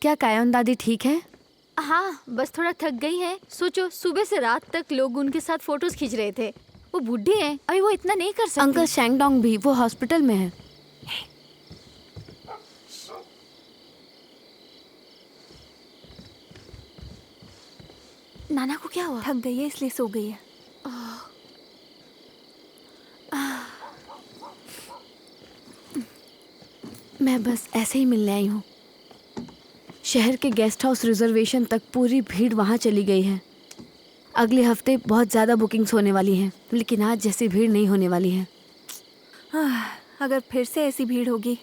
क्या कायन दादी ठीक है? हाँ, बस थोड़ा थक गई है। सोचो, सुबह से रात तक लोग उनके साथ फोटोज खींच रहे थे। वो बूढ़ी हैं, अभी वो इतना नहीं कर सकती। अंकल शेंगडोंग भी, वो हॉस्पिटल में है। नाना को क्या हुआ? थक गई है इसलिए सो गई है। मैं बस ऐसे ही मिलने आई हूँ। शहर के गेस्ट हाउस रिजर्वेशन तक पूरी भीड़ वहाँ चली गई है। अगले हफ्ते बहुत ज़्यादा बुकिंग्स होने वाली हैं, लेकिन आज जैसी भीड़ नहीं होने वाली है। अगर फिर से ऐसी भीड़ होगी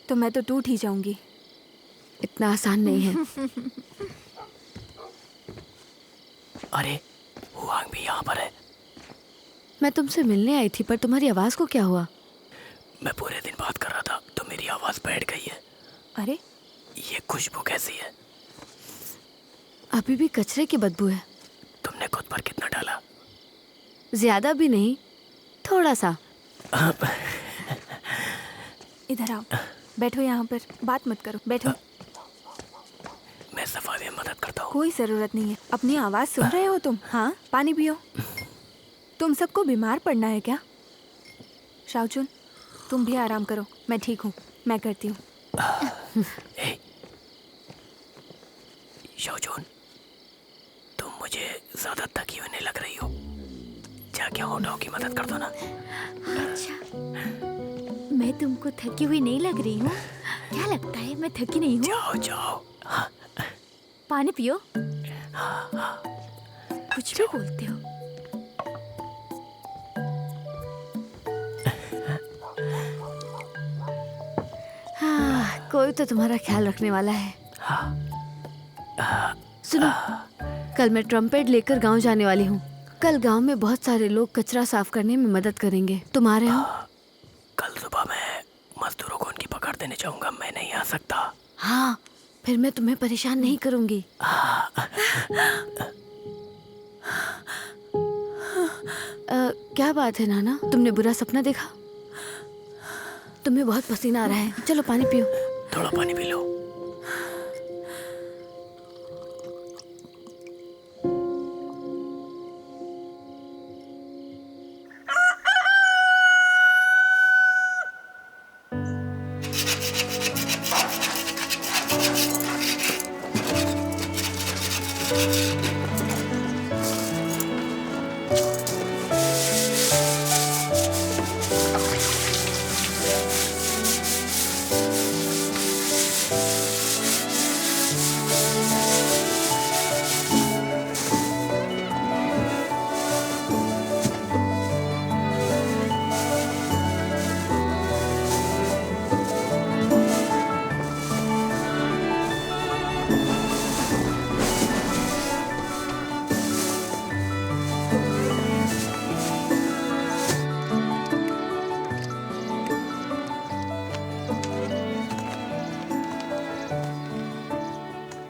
तो मैं तो टूट ही जाऊंगी। इतना आसान नहीं है। अरे हुआंग भी यहाँ पर है। मैं तुमसे मिलने आई थी, पर तुम्हारी आवाज़ को क्या हुआ? मैं पूरे दिन बात कर रहा था तो मेरी आवाज़ बैठ गई है। अरे ये खुशबू कैसी है? अभी भी कचरे की बदबू है। तुमने खुद पर कितना डाला? ज्यादा भी नहीं, थोड़ा सा। इधर आओ, बैठो यहाँ पर। बात मत करो, बैठो। मैं सफाई में मदद करता हूँ। कोई ज़रूरत नहीं है। अपनी आवाज़ सुन रहे हो तुम? हाँ, पानी पियो। तुम सबको बीमार पड़ना है क्या? शाओचुन, तुम भी आराम करो। मैं ठीक हूँ, मैं करती हूँ। शाओचुन, तुम मुझे ज्यादा थकी हुई नहीं लग रही हो। जाके होंडाओ की मदद कर दो ना। अच्छा, मैं तुमको थकी हुई नहीं लग रही हूँ? क्या लगता है मैं थकी नहीं हूँ? जाओ जाओ। हाँ। पानी पियो। कुछ भी बोलते हो। हाँ, कोई तो तुम्हारा ख्याल रखने वाला है। सुनो, कल मैं ट्रम्पेट लेकर गांव जाने वाली हूँ। कल गांव में बहुत सारे लोग कचरा साफ करने में मदद करेंगे। तुम आ रहे हो? कल सुबह मैं मजदूरों को उनकी पकड़ देने जाऊंगा। मैं नहीं आ सकता। हाँ, फिर मैं तुम्हें परेशान नहीं करूंगी। क्या बात है नाना, तुमने बुरा सपना देखा? तुम्हें बहुत पसीना आ रहा है। चलो पानी पियो। थोड़ा पानी पी लो।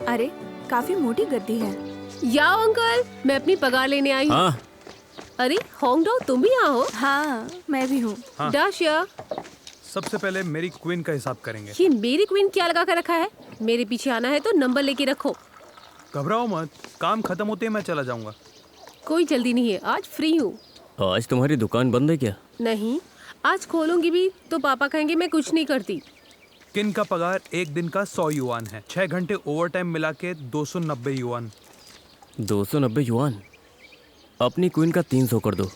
अरे काफी मोटी गद्दी है। याओ अंकल, मैं अपनी पगार लेने आई हूँ। हाँ। अरे होंगडो, तुम भी यहाँ हो? हाँ, मैं भी हूँ। हाँ। डाशिया, सबसे पहले मेरी क्वीन का हिसाब करेंगे। ये मेरी क्वीन क्या लगा कर रखा है? मेरे पीछे आना है तो नंबर लेके रखो। घबराओ मत, काम खत्म होते ही मैं चला जाऊंगा। कोई जल्दी नहीं है, आज फ्री हूँ। आज तुम्हारी दुकान बंद है क्या? नहीं, आज खोलूंगी भी तो पापा कहेंगे मैं कुछ नहीं करती। किन का पगार एक दिन का 100 युआन है। 6 घंटे ओवरटाइम मिला के 290 युआन। 290 युआन? अपनी क्वीन का 300 कर दो।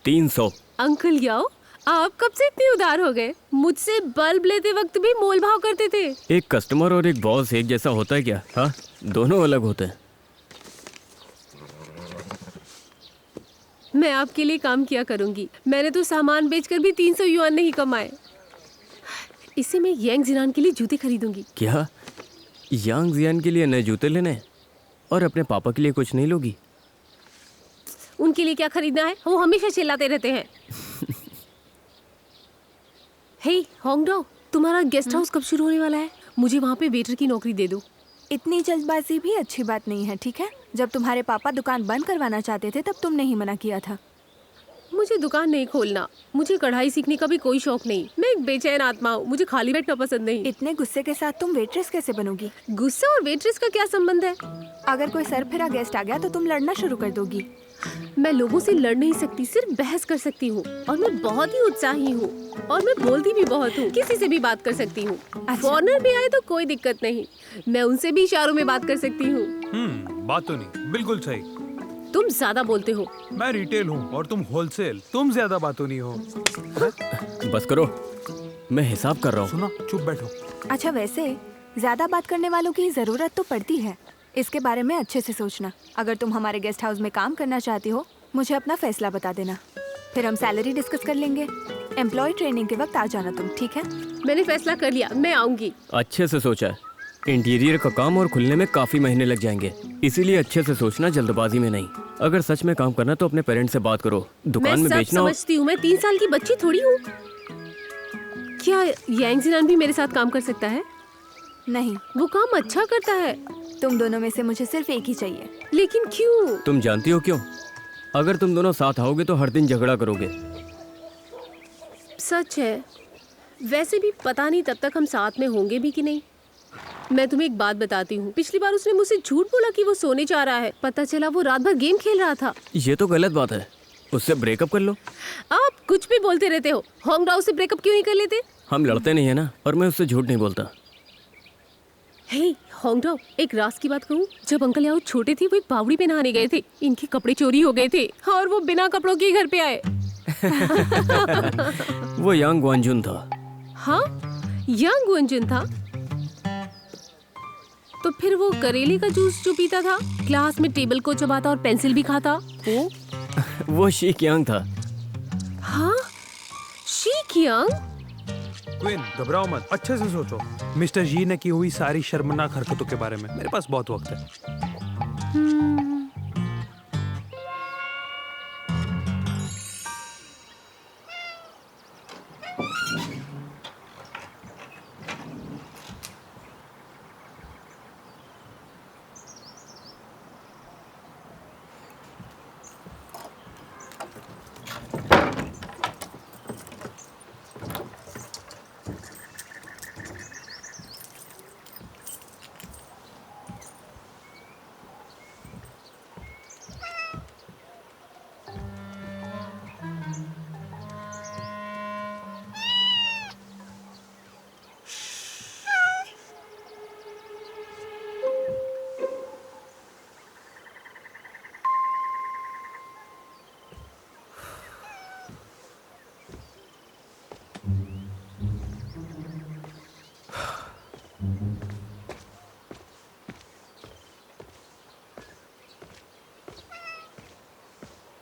300। अंकल याओ, आप कब से इतने उदार हो गए? मुझसे बल्ब लेते वक्त भी मोल भाव करते थे। एक कस्टमर और एक बॉस एक जैसा होता है क्या? हाँ, दोनों अलग होते हैं। मैं आपके लिए काम किया करूंगी। मैंने तो सामान बेचकर भी 300 युआन नहीं कमाए। इसे मैं यांग जिनान के लिए जूते खरीदूंगी। क्या यांग जियान के लिए नए जूते लेने और अपने पापा के लिए कुछ नहीं लोगी? उनके लिए क्या खरीदना है? वो हमेशा चिल्लाते रहते हैं। हे होंगडो, तुम्हारा गेस्ट हाउस कब शुरू होने वाला है? मुझे वहाँ पे वेटर की नौकरी दे दो। इतनी जल्दबाजी भी अच्छी बात नहीं है, ठीक है? जब तुम्हारे पापा दुकान बंद करवाना चाहते थे तब तुमने ही मना किया था। मुझे दुकान नहीं खोलना, मुझे कढ़ाई सीखने का भी कोई शौक नहीं। मैं एक बेचैन आत्मा हूँ, मुझे खाली बैठना पसंद नहीं। इतने गुस्से के साथ तुम वेट्रेस कैसे बनोगी? गुस्सा और वेट्रेस का क्या संबंध है? अगर कोई सरफिरा गेस्ट आ गया तो तुम लड़ना शुरू कर दोगी। मैं लोगों से लड़ नहीं सकती, सिर्फ बहस कर सकती हूँ। और मैं बहुत ही उत्साही हूँ और मैं बोलती भी बहुत हूँ, किसी से भी बात कर सकती हूँ। फॉरनर भी आए तो कोई दिक्कत नहीं, मैं उनसे भी इशारों में बात कर सकती हूँ। बात तो नहीं, बिल्कुल सही। तुम ज्यादा बोलते हो। मैं रिटेल हूँ और तुम होलसेल, तुम ज्यादा बातों नहीं हो। बस करो, मैं हिसाब कर रहा हूँ। सुनो, चुप बैठो। अच्छा, वैसे ज्यादा बात करने वालों की जरूरत तो पड़ती है, इसके बारे में अच्छे से सोचना। अगर तुम हमारे गेस्ट हाउस में काम करना चाहती हो, मुझे अपना फैसला बता देना, फिर हम सैलरी डिस्कस कर लेंगे। एम्प्लॉय ट्रेनिंग के वक्त आ जाना तुम, ठीक है? मैंने फैसला कर लिया, मैं आऊंगी। अच्छे से सोचा है, इंटीरियर का काम और खुलने में काफी महीने लग जाएंगे, इसीलिए अच्छे से सोचना, जल्दबाजी में नहीं। अगर सच में काम करना तो अपने पेरेंट्स से बात करो। दुकान में मैं बेचना सब समझती हूँ, मैं 3 साल की बच्ची थोड़ी हूँ। क्या यांग जिनान भी मेरे साथ काम कर सकता है? नहीं, वो काम अच्छा करता है। तुम दोनों में से मुझे सिर्फ एक ही चाहिए। लेकिन क्यों? तुम जानती हो क्यों? अगर तुम दोनों साथ आओगे तो हर दिन झगड़ा करोगे। सच है, वैसे भी पता नहीं तब तक हम साथ में होंगे भी कि नहीं। मैं तुम्हें एक बात बताती हूँ, पिछली बार उसने मुझसे झूठ बोला कि वो सोने जा रहा है, पता चला वो रात भर गेम खेल रहा था। ये तो गलत बात है, उससे ब्रेकअप कर लो। आप कुछ भी बोलते रहते हो। होंग राव से ब्रेकअप क्यों नहीं कर लेते? हम लड़ते नहीं है ना, और मैं उससे झूठ नहीं बोलता। हे होंग राव, एक राज की बात कहूँ, जब अंकल याओ छोटे थे वो एक बावड़ी पे नहाने गए थे, इनके कपड़े चोरी हो गए थे और वो बिना कपड़ों के घर पे आए। वो यांग ग्वांजुन था। हाँ, यांग ग्वांजुन था। तो फिर वो करेले का जूस जो पीता था, क्लास में टेबल को चबाता और पेंसिल भी खाता, वो शी यांग था। हाँ, शी यांग। क्वीन, घबराओ मत, अच्छे से सोचो। मिस्टर जी ने की हुई सारी शर्मनाक हरकतों के बारे में। मेरे पास बहुत वक्त है।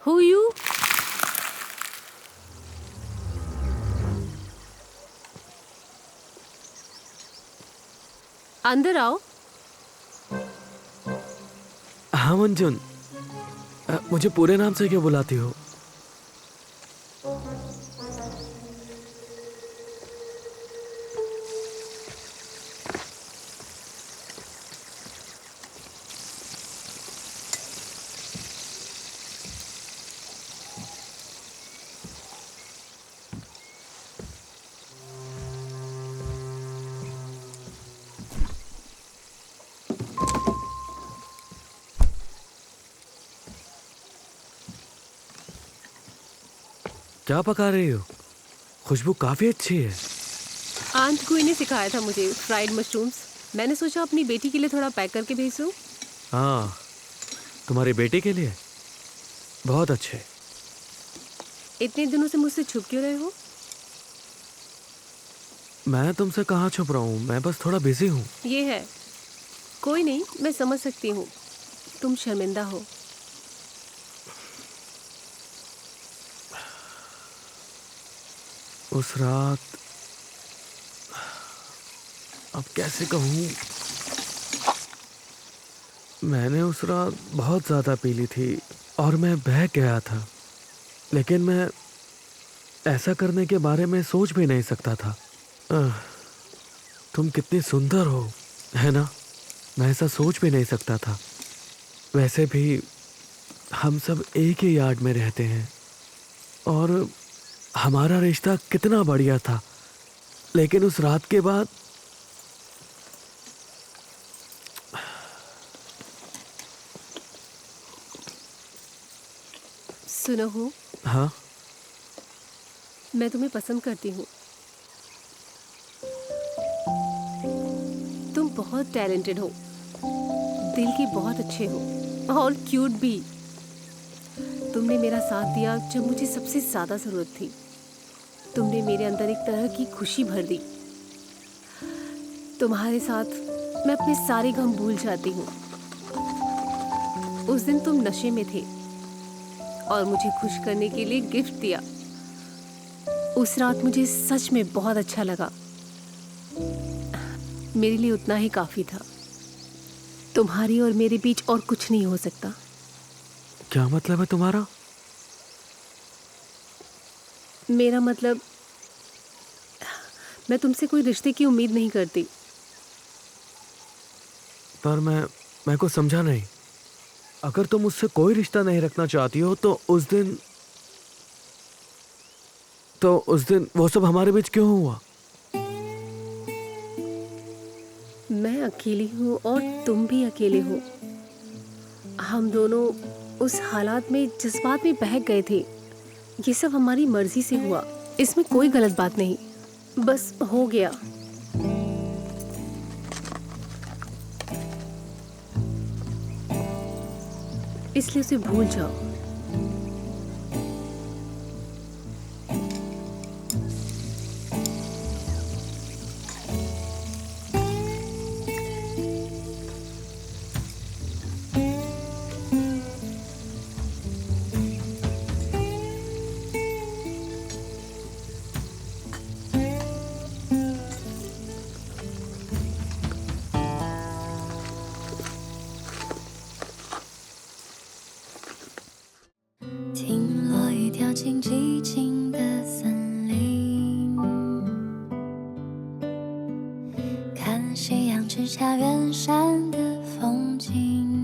Who you? अंदर आओ। हाँ मंजुन, मुझे पूरे नाम से क्यों बुलाती हो? क्या पका रही हो? खुशबू काफी अच्छी है। आंट गुई ने सिखाया था मुझे फ्राइड मशरूम्स। मैंने सोचा अपनी बेटी के लिए थोड़ा पैक करके भेजूं। हाँ, तुम्हारी बेटी के लिए बहुत अच्छे। इतने दिनों से मुझसे छुप क्यों रहे हो? मैं तुमसे कहाँ छुप रहा हूँ, मैं बस थोड़ा बिजी हूँ। ये है, कोई नहीं, मैं समझ सकती हूँ, तुम शर्मिंदा हो। उस रात, अब कैसे कहूँ, मैंने उस रात बहुत ज़्यादा पी ली थी और मैं बह गया था, लेकिन मैं ऐसा करने के बारे में सोच भी नहीं सकता था। तुम कितनी सुंदर हो, है ना? मैं ऐसा सोच भी नहीं सकता था। वैसे भी हम सब एक ही यार्ड में रहते हैं, और हमारा रिश्ता कितना बढ़िया था, लेकिन उस रात के बाद सुनो हो, हाँ मैं तुम्हें पसंद करती हूँ। तुम बहुत टैलेंटेड हो, दिल की बहुत अच्छे हो और क्यूट भी। तुमने मेरा साथ दिया जब मुझे सबसे ज़्यादा ज़रूरत थी। तुमने मेरे अंदर एक तरह की खुशी भर दी। तुम्हारे साथ मैं अपने सारे गम भूल जाती हूँ। उस दिन तुम नशे में थे और मुझे खुश करने के लिए गिफ्ट दिया। उस रात मुझे सच में बहुत अच्छा लगा। मेरे लिए उतना ही काफ़ी था। तुम्हारी और मेरे बीच और कुछ नहीं हो सकता। क्या मतलब है तुम्हारा? मेरा मतलब, मैं तुमसे कोई रिश्ते की उम्मीद नहीं करती। पर मैं को समझा नहीं। अगर तुम मुझसे कोई रिश्ता नहीं रखना चाहती हो तो उस दिन वो सब हमारे बीच क्यों हुआ? मैं अकेली हूँ और तुम भी अकेले हो। हम दोनों उस हालात में जज्बात में बहक गए थे। ये सब हमारी मर्जी से हुआ, इसमें कोई गलत बात नहीं, बस हो गया। इसलिए उसे भूल जाओ।听落雨掉进寂静的森林，看夕阳之下远山的风景。